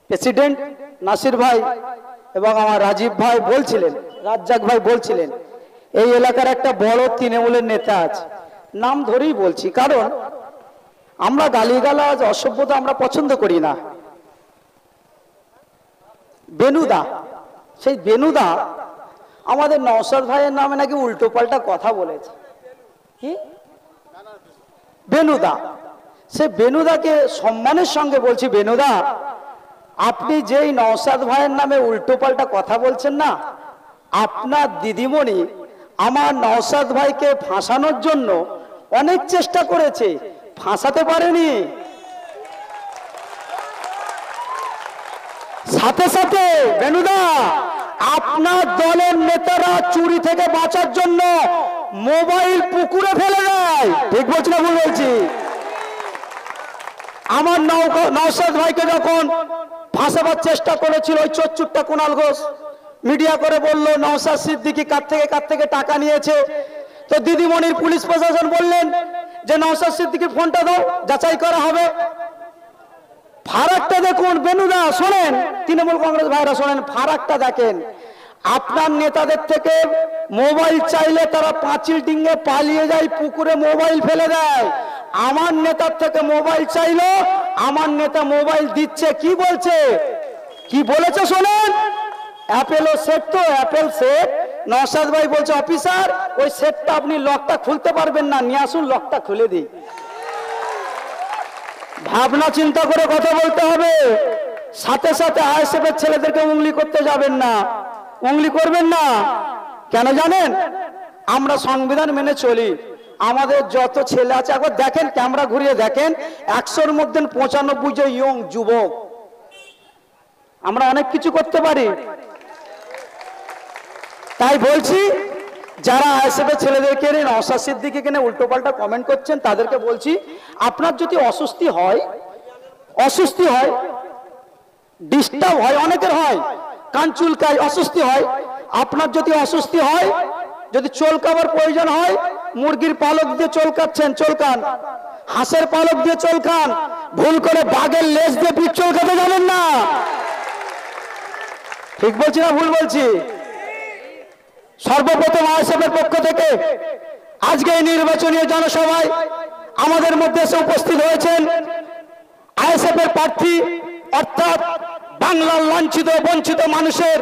President Nasir ভাই এবং আমার রাজীব ভাই বলছিলেন, রাজ্জাক ভাই বলছিলেন, এই এলাকার একটা বড় তৃণমূলের নেতা আছে, নাম ধরেই বলছি, কারণ আমরা গালিগালাজ অসভ্যতা আমরা পছন্দ করি না। বেনুদা, সেই বেনুদা আমাদের নওশাদ ভাইয়ের নামে নাকি উল্টো পাল্টা কথা বলেছে। কি বেনুদা? সে বেনুদাকে সম্মানের সঙ্গে বলছি, বেনুদা আপনি যেই নওশাদ ভাইয়ের নামে উল্টো পাল্টা কথা বলছেন না, আপনার দিদিমণি আমার নওশাদ ভাইকে ফাঁসানোর জন্য অনেক চেষ্টা করেছে, ফাঁসাতে পারেনি। সাথে সাথে বেনুদা আপনার দলের নেতারা চুরি থেকে বাঁচার জন্য মোবাইল পুকুরে ফেলে দেয়। ঠিক বলছি না ভুল বলছি? আমার নওশাদ ভাইকে যখন ফাঁসাবার চেষ্টা করেছিল ওই চোরচুরটা কুণাল ঘোষ, মিডিয়া করে বলল নওশাদ সিদ্দিকী কার থেকে টাকা নিয়েছে, তো দিদিমণির পুলিশ প্রশাসন বললেন যে নওশাদ সিদ্দিকীর ফোনটা দাও, যাচাই করা হবে। ফারাকটা দেখুন বেনুদা, শোনেন তৃণমূল কংগ্রেস ভাইরা শোনেন, ফারাকটা দেখেন। আপনার নেতাদের থেকে মোবাইল চাইলে তারা পাঁচিল ডিঙে পালিয়ে যায়, পুকুরে মোবাইল ফেলে দেয়। আমার নেতার থেকে মোবাইল চাইলো, আমার নেতা মোবাইল দিচ্ছে। কি বলছে, কি বলেছে শোনেন। অ্যাপেলও সেট, তো অ্যাপেল সেট। নওশাদ ভাই বলছে অফিসার ওই সেটটা আপনি লকটা খুলতে পারবেন না, নিয়ে আসুন লকটা খুলে দিই। ভাবনা চিন্তা করে কথা বলতে হবে। সাথে সাথে আইএসএফ এর ছেলেদেরকে উংলি করতে যাবেন না, উংলি করবেন না। কেন জানেন? আমরা সংবিধান মেনে চলি। আমাদের যত ছেলে আছে একবার দেখেন, ক্যামেরা ঘুরিয়ে দেখেন, 100-র মধ্যে 95 যে ইয়ং যুবক। আমরা অনেক কিছু করতে পারি। তাই বলছি, যারা আইএসএফ এর ছেলেদেরকে নওশাদ সিদ্দিকীকে নিয়ে উল্টো পাল্টা কমেন্ট করছেন তাদেরকে বলছি, আপনার যদি অস্বস্তি হয়, ডিস্টার্ব হয়, অনেকের হয়, কান চুলকায়, অস্বস্তি হয়, আপনার যদি অস্বস্তি হয়, যদি চুলকাবার প্রয়োজন হয়, মুরগির পালক দিয়ে চুলকাচ্ছেন, চুলকান। হাঁসের পালক দিয়ে চুলকান, ভুল করে বাঘের লেজ দিয়ে পিঠ চুলকাতে যাবেন না। ঠিক বলছি না ভুল বলছি? সর্বপ্রথম আইএসএফ এর পক্ষ থেকে আজকে এই নির্বাচনী জনসভায় আমাদের মধ্যে এসে উপস্থিত হয়েছেন আইএসএফ এর প্রার্থী, অর্থাৎ বাংলার লাঞ্ছিত বঞ্চিত মানুষের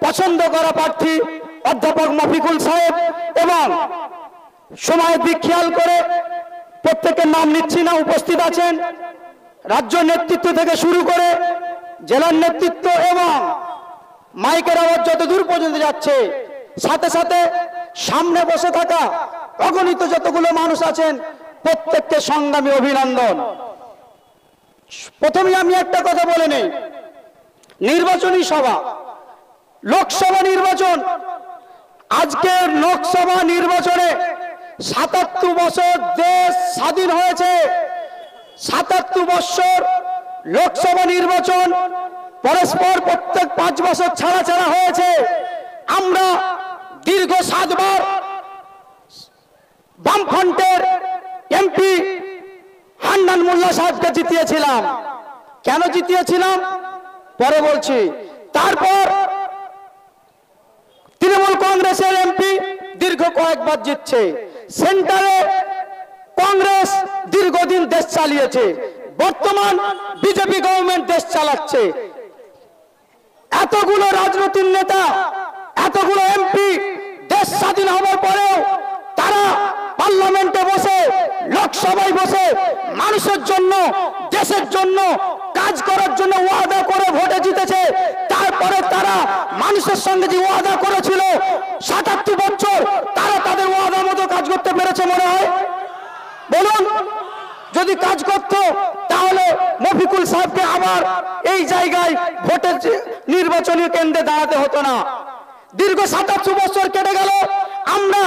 পছন্দ করা প্রার্থী অধ্যাপক মফিকুল সাহেব, এবং সময়ের দিক খেয়াল করে প্রত্যেকের নাম নিচ্ছি না, উপস্থিত আছেন রাজ্য নেতৃত্ব থেকে শুরু করে জেলার নেতৃত্ব, এবং মাইকের আওয়াজ যত দূর পর্যন্ত যাচ্ছে। সাথে সাথে সামনে বসে থাকা অগণিত যতগুলো মানুষ আছেন প্রত্যেককে সংগ্রামী অভিনন্দন। প্রথমে আমি একটা কথা বলে নেই, নির্বাচনী সভা, লোকসভা নির্বাচন, আজকের লোকসভা নির্বাচনে ৭৭ বছর দেশ স্বাধীন হয়েছে। ৭৭ বছর লোকসভা নির্বাচন পরস্পর প্রত্যেক 5 বছর ছাড়া ছাড়া হয়েছে। আমরা দীর্ঘ 7 বার বামফ্রন্টের এমপি হান্নান মোল্লা সাহেবকে জিতিয়েছিলাম। কেন জিতিয়েছিলাম পরে বলছি। তারপর তৃণমূল কংগ্রেসের এমপি দীর্ঘ কয়েকবার জিতছে। সেন্টারে কংগ্রেস দীর্ঘদিন দেশ চালিয়েছে, বর্তমান বিজেপি গভর্নমেন্ট দেশ চালাচ্ছে। এতগুলো রাজনৈতিক নেতা, এতগুলো এমপি দেশ স্বাধীন হওয়ার পরেও তারা পার্লামেন্টে বসে, লোকসভায় বসে মানুষের জন্য, দেশের জন্য কাজ করার জন্য ওয়াদা করে ভোটে জিতেছে। তারপরে তারা মানুষের সঙ্গে যে ওয়াদা করেছিল ৭৭ বছর, তারা তাদের ওয়াদা মতো কাজ করতে পেরেছে মনে হয়? বলুন, যদি কাজ করত তাহলে মফিকুল সাহেবকে আবার এই জায়গায় ভোটের নির্বাচনী কেন্দ্রে দাঁড়াতে হতো না। দীর্ঘ ৭৭ বছর কেটে গেল, আমরা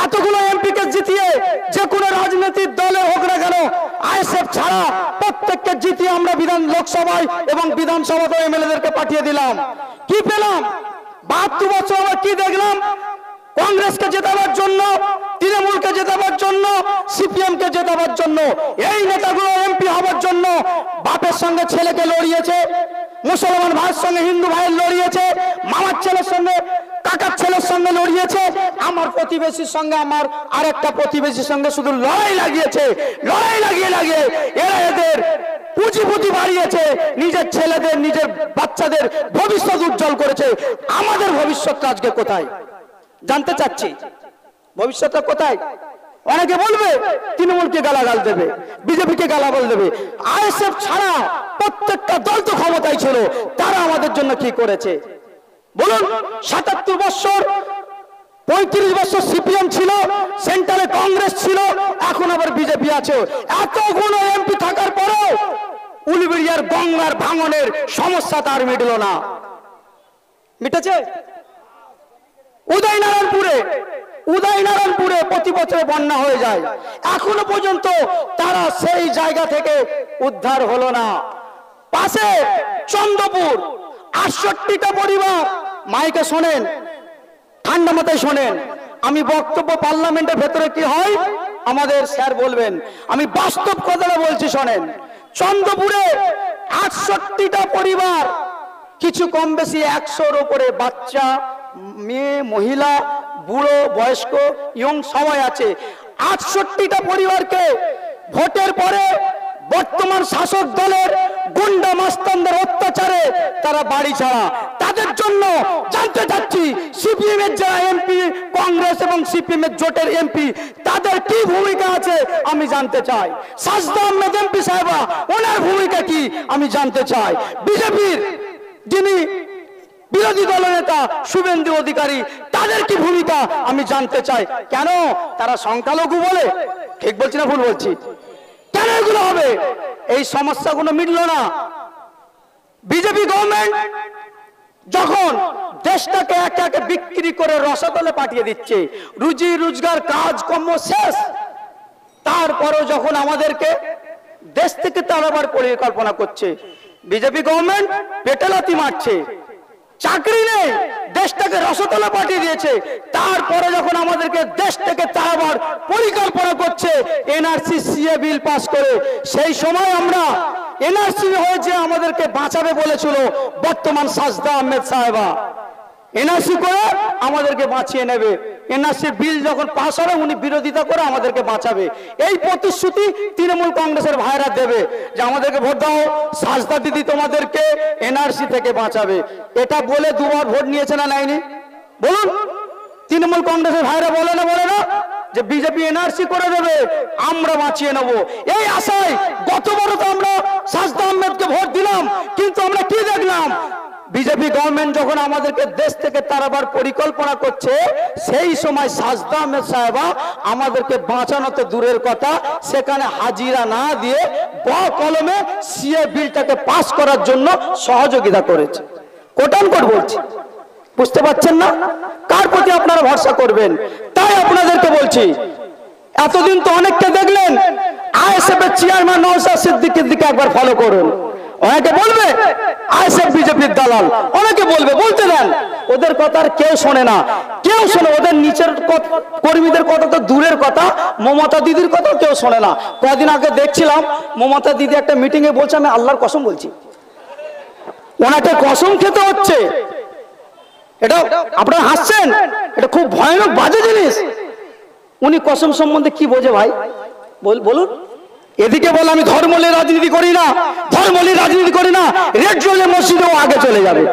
এতগুলো এমপিকে জিতিয়ে, যে কোনো রাজনৈতিক দলে হোক না কেন, আইএসএফ ছাড়া প্রত্যেককে জিতিয়ে আমরা লোকসভায় এবং বিধানসভাতে এমএলএদেরকে পাঠিয়ে দিলাম। কি পেলাম? ৭২ বছর আমরা কি দেখলাম? কংগ্রেসকে জেতাবার জন্য, তৃণমূলকে জেতাবার জন্য, সিপিএম কে জেতাবার জন্য, এই নেতাগুলো এমপি হওয়ার জন্য বাপের সঙ্গে ছেলেকে লড়িয়েছে, মুসলমান ভাইয়ের সঙ্গে হিন্দু ভাইয়ের লড়িয়েছে, মামার ছেলের সঙ্গে কাকার ছেলের সঙ্গে লড়িয়েছে, আমার প্রতিবেশীর সঙ্গে আমার আরেকটা প্রতিবেশীর সঙ্গে শুধু লড়াই লাগিয়েছে। লড়াই লাগিয়ে এরা এদের পুঁজিপুঁজি বাড়িয়েছে, নিজের ছেলেদের নিজের বাচ্চাদের ভবিষ্যৎ উজ্জ্বল করেছে। আমাদের ভবিষ্যৎটা আজকে কোথায় জানতে চাচ্ছি, ভবিষ্যৎটা কোথায়? অনেকে বলবে তৃণমূলকে গালাগাল দেবে, বিজেপিকে গালাগাল দেবে, আইএসএফ ছাড়া প্রত্যেকটা দল তো ক্ষমতায় ছিল, তারা আমাদের জন্য কি করেছে বলুন? ৭৭ বছর ৩৫ বছর সিপিএম ছিল, সেন্ট্রালে কংগ্রেস ছিল, এখন আবার বিজেপি আছে। এতগুলো এমপি থাকার পরেও উলবেড়িয়ার গঙ্গার ভাঙনের সমস্যা তার মিটল না। মিটেছে? উদয়নারায়ণপুরে প্রতি বছরে বন্যা হয়ে যায়, এখনো পর্যন্ত তারা সেই জায়গা থেকে উদ্ধার হলো না। পাশে চন্দ্রপুর ৬৮টা পরিবার, মাইকে শোনেন, ঠান্ডা মাথায় শোনেন, আমি বক্তব্য পার্লামেন্টের ভেতরে কি হয় আমাদের স্যার বলবেন, আমি বাস্তব কথাটা বলছি শোনেন। চন্দ্রপুরে ৬৮টা পরিবার, কিছু কম বেশি ১০০-র উপরে বাচ্চা, মেয়ে, মহিলা, বুড়ো, বয়স্ক, ইয়ং সবাই আছে। ৬৮টা পরিবারকে ভোটের পরে বর্তমান শাসক দলের গুন্ডা মাস্তানদের অত্যাচারে তারা বাড়ি ছাড়া। তাদের জন্য জানতে চাচ্ছি সিপিএম এর যারা এমপি, কংগ্রেস এবং সিপিএম এর জোটের এমপি, তাদের কি ভূমিকা আছে আমি জানতে চাই। সাজদা আহমেদ এমপি সাহেবা, ওনার ভূমিকা কি আমি জানতে চাই। বিজেপির যিনি বিরোধী দলনেতা শুভেন্দু অধিকারী, তাদের কি ভূমিকা আমি জানতে চাই। কেন তারা সংখ্যালঘু বলে? ঠিক বলছি না ভুল বলছি? কেন এগুলো হবে? এই সমস্যাগুলো মিটল না। বিজেপি গভর্নমেন্ট যখন দেশটাকে একে একে বিক্রি করে রসাতলে পাঠিয়ে দিচ্ছে, রুজি রোজগার কাজকর্ম শেষ, তারপরেও যখন আমাদেরকে দেশ থেকে তাড়াবার পরিকল্পনা করছে, বিজেপি গভর্নমেন্ট পেটেলাতি মারছে, চাকরি নেই, দেশটাকে রসতলে পাঠিয়ে দিয়েছে, তারপরে যখন আমাদেরকে দেশ থেকে তাড়াবার পরিকল্পনা করছে এনআরসি সিএ বিল পাস করে, সেই সময় আমরা এনআরসি হয়েছে আমাদেরকে বাঁচাবে বলেছিল বর্তমান সাজদা আহমেদ সাহেবা, এনআরসি করে আমাদেরকে বাঁচিয়ে নেবে। এনআরসি বিল যখন পাস হবে উনি বিরোধিতা করে আমাদেরকে বাঁচাবে, এই প্রতিশ্রুতি তৃণমূল কংগ্রেসের ভাইরা দেবে যে আমাদেরকে ভোট দাও, সাজদা দিদি তোমাদেরকে এনআরসি থেকে বাঁচাবে। এটা বলে দুবার ভোট নিয়েছে না নেয়নি বলুন? তৃণমূল কংগ্রেসের ভাইরা বলে না যে বিজেপি এনআরসি করে দেবে, আমরা বাঁচিয়ে নেব। এই আশায় গতবারও তো আমরা সাজদা আহমেদকে ভোট দিলাম, কিন্তু আমরা কি দেখলাম? বিজেপি গভর্নমেন্ট যখন আমাদেরকে দেশ থেকে তাড়াবার পরিকল্পনা করছে, সেই সময় সাজদা আহমেদ সাহেবা আমাদেরকে বাঁচানো তো দূরের কথা, সেখানে হাজিরা না দিয়ে কলমে সিএ বিলটাকে পাস করার জন্য সহযোগিতা করেছে। কোটানকোট বলছি, বুঝতে পারছেন না? কার প্রতি আপনারা ভরসা করবেন? তাই আপনাদেরকে বলছি, এতদিন তো অনেককে দেখলেন, আইএসএফ এর চেয়ারম্যান নওশাদ সিদ্দিকীর দিকে একবার ফলো করুন। অনেকে বলবে আইএসএফ বিজেপির দালাল, অনেকে বলবে, বলতে দেন, ওদের কথা আর কেউ শোনে না, কেউ শোনে, ওদের নিচের কর্মীদের কথা তো দূরের কথা, মমতা দিদির কথাও কেউ শোনে না। কয়েকদিন আগে দেখছিলাম মমতা দিদি একটা মিটিং এ বলছে, আমি আল্লাহর কসম বলছি, ওনাকে কসম খেতে হচ্ছে। এটা আপনারা হাসছেন, এটা খুব ভয়ানক বাজে জিনিস। উনি কসম সম্বন্ধে কি বোঝে ভাই বলুন? এদিকে বলে আমি ধর্ম নিয়ে রাজনীতি করি না, ধর্ম নিয়ে রাজনীতি করি না, রেড জলে মসজিদেও আগে চলে যাবে।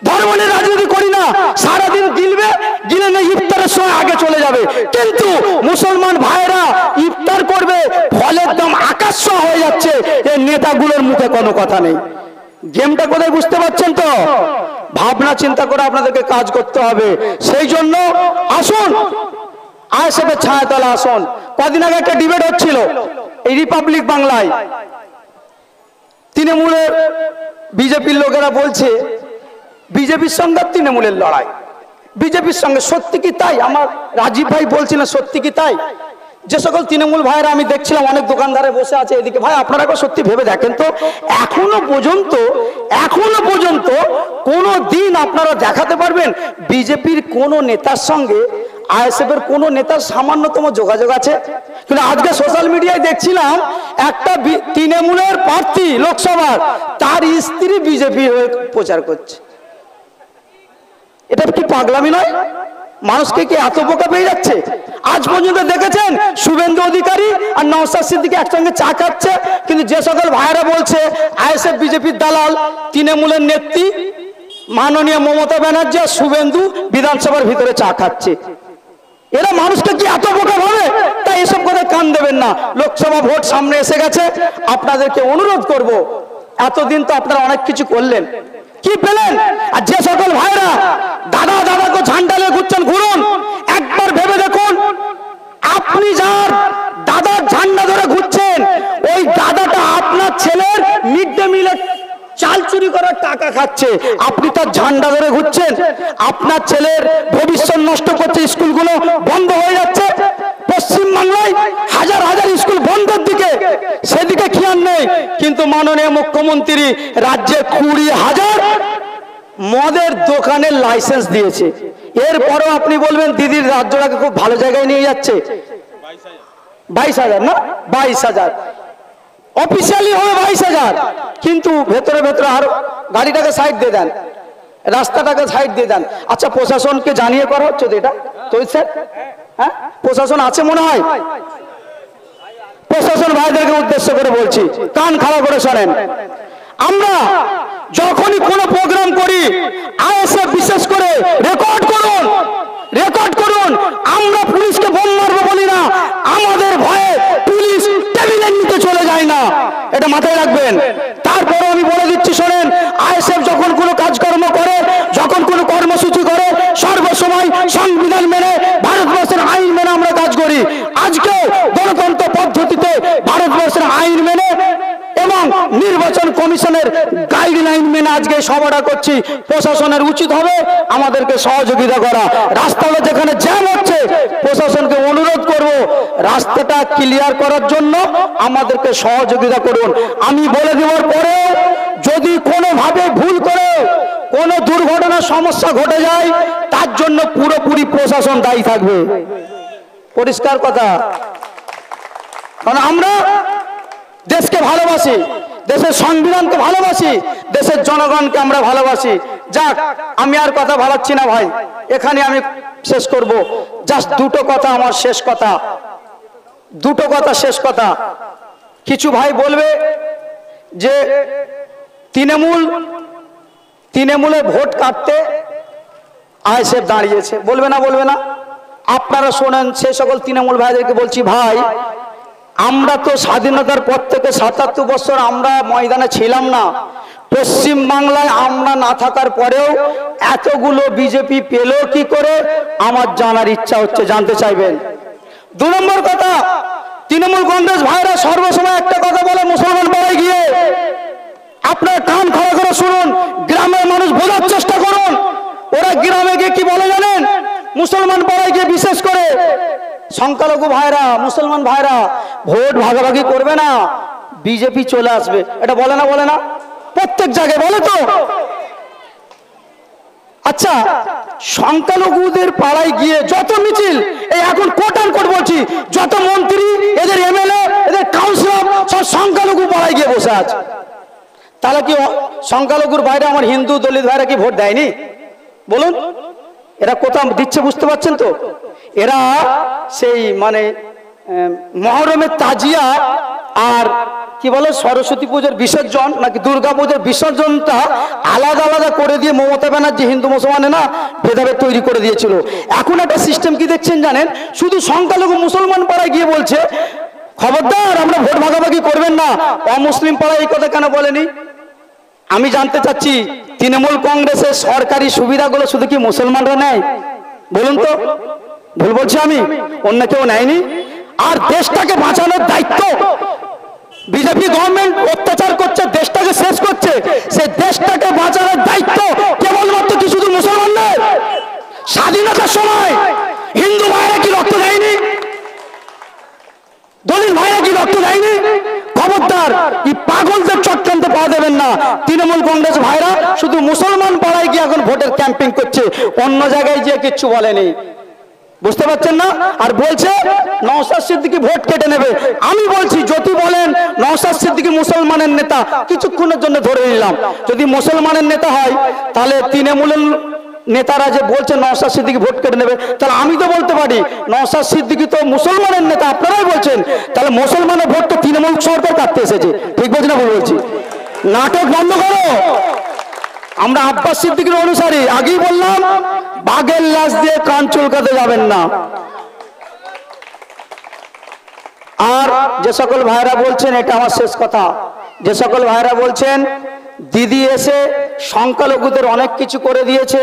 ধর্ম নিয়ে রাজনীতি করি না, সারাদিন গিলবে, গিলে না ইফতারের সময় আগে চলে যাবে। কিন্তু মুসলমান ভাইরা ইফতার করবে, ফলের দাম আকাশ ছোঁয়া হয়ে যাচ্ছে, এই নেতাগুলোর মুখে কোনো কথা নেই। গেমটা কোথায় বুঝতে পারছেন তো? ভাবনা চিন্তা করে আপনাদেরকে কাজ করতে হবে। সেই জন্য আসুন আইএসএফ এর ছায়াতলা আসুন। কদিন আগে একটা ডিবেট হচ্ছিল এই রিপাবলিক বাংলায়, তৃণমূলের বিজেপির লোকেরা বলছে বিজেপির সঙ্গে তৃণমূলের লড়াই, বিজেপির সঙ্গে। সত্যি কি তাই? আমার রাজীব ভাই বলছিলেন, সত্যি কি তাই? যে সকল তৃণমূল ভাইরা আমি দেখছিলাম অনেক দোকানদারে বসে আছে এদিকে, ভাই আপনারা সত্যি ভেবে দেখেন তো, এখনো পর্যন্ত কোনো দিন আপনারা দেখাতে পারবেন বিজেপির কোন নেতার সঙ্গে আইএসএফ এর কোন নেতার সামান্যতম যোগাযোগ আছে? কিন্তু আজকে সোশ্যাল মিডিয়ায় দেখছিলাম একটা তৃণমূলের প্রার্থী লোকসভার, তার স্ত্রী বিজেপি হয়ে প্রচার করছে। এটা কি পাগলামি নয়? মানুষকে কি এত বোকা পেয়ে যাচ্ছে? আজ পর্যন্ত দেখেছেন শুভেন্দু অধিকারী আর নওশাদ সিদ্দিকী একসঙ্গে চা খাচ্ছে, কিন্তু যে সকল ভাইরা বলছে আইএসএফ বিজেপির দালাল, তৃণমূলের নেত্রী মাননীয় মমতা ব্যানার্জি আর শুভেন্দু বিধানসভার ভিতরে চা খাচ্ছে। এরা মানুষকে কি এত বোকা ভাবে? তাই এসব কথা কান দেবেন না। লোকসভা ভোট সামনে এসে গেছে, আপনাদেরকে অনুরোধ করব, এতদিন তো আপনারা অনেক কিছু করলেন, কি পেলেন? আর যে সকল ভাইরা দাদা দাদাকে ঝান্ডালে ঘুরছেন, ঘুরুন, একবার ভেবে দেখুন, আপনি যার দাদার ঝান্ডা ধরে ঘুরছেন, ওই দাদাটা আপনার ছেলের মিড ডে মিলের চাল চুরি করার টাকা খাচ্ছে, আপনি তার ঝান্ডা ধরে ঘুরছেন। আপনার ছেলের ভবিষ্যৎ নষ্ট করছে, স্কুলগুলো বন্ধ হয়ে যাচ্ছে। পশ্চিমবাংলায় হাজার হাজার স্কুল বন্ধের দিকে, সেদিকে খেয়াল নেই। কিন্তু মাননীয় মুখ্যমন্ত্রী রাজ্যে 20,000 মদের দোকানের লাইসেন্স দিয়েছে। এরপরও আপনি বলবেন দিদির রাজ্যটাকে খুব ভালো জায়গায় নিয়ে যাচ্ছে। 22,000 না, 22,000 অফিসিয়ালি হবে 22,000, কিন্তু ভেতরে ভেতরে আরো গাড়িটাকে সাইড দিয়ে দেন, রাস্তাটাকে সাইড দিয়ে দেন। আচ্ছা, প্রশাসনকে জানিয়ে করা হচ্ছে তো এটা? তো স্যার, হ্যাঁ প্রশাসন আছে মনে হয়? প্রশাসন ভাইদেরকে উদ্দেশ্য করে বলছি, কান খাড়া করে শোনেন। আমরা যখনই কোনো প্রোগ্রাম করি, আইএসএফ বিশেষ করে রেকর্ড করুন, রেকর্ড করুন। আমরা পুলিশকে বোম মারবো বলি না, আমাদের ভয়ে পুলিশ টেবিলের নিতে চলে যায় না, এটা মাথায় রাখবেন। তারপরে আমি বলে দিচ্ছি শোনেন, আইএসএফ যখন কোনো কাজকর্ম করে, যখন কোনো কর্মসূচি করে, সর্বসময় সংবিধান মেনে, ভারতবর্ষের আইন মেনে আমরা কাজ করি। আজকেও গণতন্ত্র পদ্ধতিতে ভারতবর্ষের আইন মেনে এবং নির্বাচন কমিশনের গাইডলাইন মেনে আজকে সভাটা করছি। প্রশাসনের উচিত হবে আমাদেরকে সহযোগিতা করা। রাস্তাটা যেখানে জ্যাম হচ্ছে, প্রশাসনকে অনুরোধ করব রাস্তাটা ক্লিয়ার করার জন্য আমাদেরকে সহযোগিতা করুন। আমি বলে দেওয়ার পরে যদি কোনোভাবে ভুল করে কোনো দুর্ঘটনার সমস্যা ঘটে যায়, তার জন্য পুরোপুরি প্রশাসন দায়ী থাকবে। পরিষ্কার কথা। কারণ আমরা দেশকে ভালোবাসি, দেশের সংবিধানকে ভালোবাসি, দেশের জনগণকে আমরা ভালোবাসি। যাক, আমি আর কথা ভালাচ্ছি না ভাই, এখানে আমি শেষ করব। জাস্ট দুটো কথা, আমার শেষ কথা, দুটো কথা, শেষ কথা। কিছু ভাই বলবে যে তৃণমূলে ভোট কাটতে আইএসএফ দাঁড়িয়েছে, বলবে না? বলবে না? আপনারা শোনেন, সে সকল তৃণমূল ভাইদেরকে বলছি, ভাই আমরা তো স্বাধীনতার পর থেকে 77 বছর আমরা ময়দানে ছিলাম না। পশ্চিম বাংলায় আমরা না থাকার পরেও এতগুলো বিজেপি পেল কি করে, আমার জানার ইচ্ছা হচ্ছে, জানতে চাইবেন। 2 নম্বর কথা, তৃণমূল কংগ্রেস ভাইরা সর্বসময় একটা কথা বলে মুসলমান পাড়ায় গিয়ে, আপনার কান খড়া করে শুনুন, গ্রামের মানুষ বোঝার চেষ্টা করুন। ওরা গ্রামে গিয়ে কি বলে জানেন? মুসলমান পাড়ায় গিয়ে বিশেষ করে সংখ্যালঘু ভাইরা, মুসলমান ভাইরা ভোট ভাগাভাগি করবে না, বিজেপি চলে আসবে, এটা বলে না? বলে না? প্রত্যেক জায়গায় বলে তো। আচ্ছা, সংখ্যালঘুদের পাড়ায় গিয়ে যত মিছিল, এই এখন কোট অ্যান্ড কোট বলছি, যত মন্ত্রী, এদের এমএলএ, এদের কাউন্সিলর সব সংখ্যালঘু পাড়ায় গিয়ে বসে আছে। তাহলে কি সংখ্যালঘুর বাইরে আমার হিন্দু দলিত ভাইরা কি ভোট দেয়নি? বলুন, এরা কোথাও দিচ্ছে, বুঝতে পারছেন তো? এরা সেই মানে মহরমের তাজিয়া আর কি বলে সরস্বতী পুজোর বিসর্জন নাকি দুর্গা পুজোর বিসর্জনটা আলাদা আলাদা করে দিয়ে মমতা ব্যানার্জি হিন্দু মুসলমানে না ভেদাভেদ তৈরি করে দিয়েছিল। এখন একটা সিস্টেম কি দেখছেন জানেন? শুধু সংখ্যালঘু মুসলমান পাড়ায় গিয়ে বলছে খবরদার আমরা ভোট ভাগাভাগি করবেন না। অমুসলিম পাড়ায় এই কথা কেন বলেনি? আমি জানতে চাচ্ছি, তৃণমূল কংগ্রেসের সরকারি সুবিধাগুলো শুধু কি মুসলমানরা নেয়? বলুন তো, ভুল বলছি আমি? অন্য কেউ নেয়নি? আর দেশটাকে বাঁচানোর দায়িত্ব বিজেপি গভর্নমেন্ট অত্যাচার করছে, দেশটাকে শেষ করছে, সেই দেশটাকে বাঁচানোর দায়িত্ব কেবলমাত্র কি শুধু মুসলমানদের? স্বাধীনতার সময় হিন্দু ভাইরা কি রক্ত দেয়নি? দলিত ভাইরা কি রক্ত দেয়নি? খবরদার, এই পাগলদের চক্রান্তে পা দেবেন না। তৃণমূল কংগ্রেস ভাইরা শুধু মুসলমান পাড়ায় গিয়ে এখন ভোটের ক্যাম্পিং করছে, অন্য জায়গায় গিয়ে কিচ্ছু বলেনি। বুঝতে পারছেন না? আর বলছে নওশাদ সিদ্দিকী ভোট কেটে নেবে। আমি বলছি যদি বলেন নওশাদ সিদ্দিকী মুসলমানের নেতা, কিছুক্ষণের জন্য ধরে নিলাম, যদি মুসলমানের নেতা হয় তাহলে তৃণমূলের নেতারা যে বলছে নওশাদ সিদ্দিকী ভোট কেটে নেবে, তাহলে আমি তো বলতে পারি নওশাদ সিদ্দিকী তো মুসলমানের নেতা, আপনারাই বলছেন, তাহলে মুসলমানের ভোট তো তৃণমূল সরকার কাটতে এসেছে। ঠিক বলছি না ভুল বলছি? নাটক বন্ধ করো। আমরা আব্বাস সিদ্দিকীর অনুসারী, আগেই বললাম বাঘের লাশ দিয়ে কান চুলকাতে যাবেন না। আর যে সকল ভাইরা বলছেন, এটা আমার শেষ কথা, যে সকল ভাইরা বলছেন দিদি এসে সংখ্যালঘুদের অনেক কিছু করে দিয়েছে,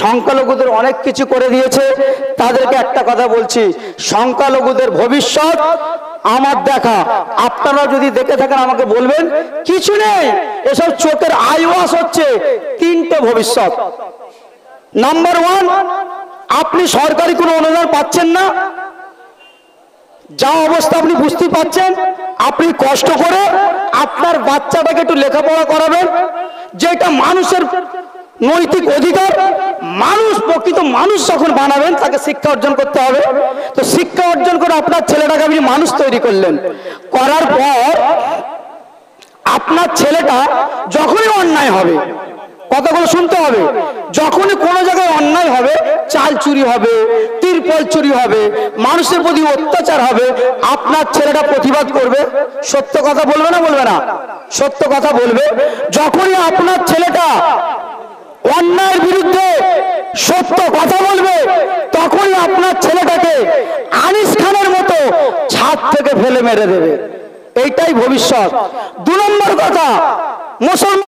সংখ্যালঘুদের অনেক কিছু করে দিয়েছে, তাদেরকে একটা কথা বলছি, সংখ্যালঘুদের ভবিষ্যৎ আমার দেখা। আপনারা যদি দেখে থাকেন আমাকে বলবেন, কিছু নেই, এসব চোখের আইওয়াশ হচ্ছে। তিনটে ভবিষ্যৎ। নাম্বার ওয়ান, আপনি সরকারি কোনো অনুদান পাচ্ছেন না, যা অবস্থা আপনি বুঝতে পাচ্ছেন, আপনি কষ্ট করে আপনার বাচ্চাটাকে একটু লেখাপড়া করাবেন, যেটা মানুষের নৈতিক অধিকার। মানুষ, প্রকৃত মানুষ যখন বানাবেন তাকে শিক্ষা অর্জন করতে হবে। তো শিক্ষা অর্জন করে আপনার ছেলেটাকে আপনি মানুষ তৈরি করলেন, করার পর আপনার ছেলেটা যখনই অন্যায় হবে, কথাগুলো শুনতে হবে, যখনই কোনো জায়গায় অন্যায় হবে, চাল চুরি হবে, তিরপল চুরি হবে, মানুষের প্রতি অত্যাচার হবে, আপনার ছেলেটা প্রতিবাদ করবে, সত্য কথা বলবে না বলবে না? সত্য কথা বলবে। যখনই আপনার ছেলেটা অন্যায়ের বিরুদ্ধে সত্য কথা বলবে, তখনই আপনার ছেলেটাকে আনিস খানের মতো ছাদ থেকে ফেলে মেরে দেবে। এইটাই ভবিষ্যৎ। 2 নম্বর কথা, মুসলমান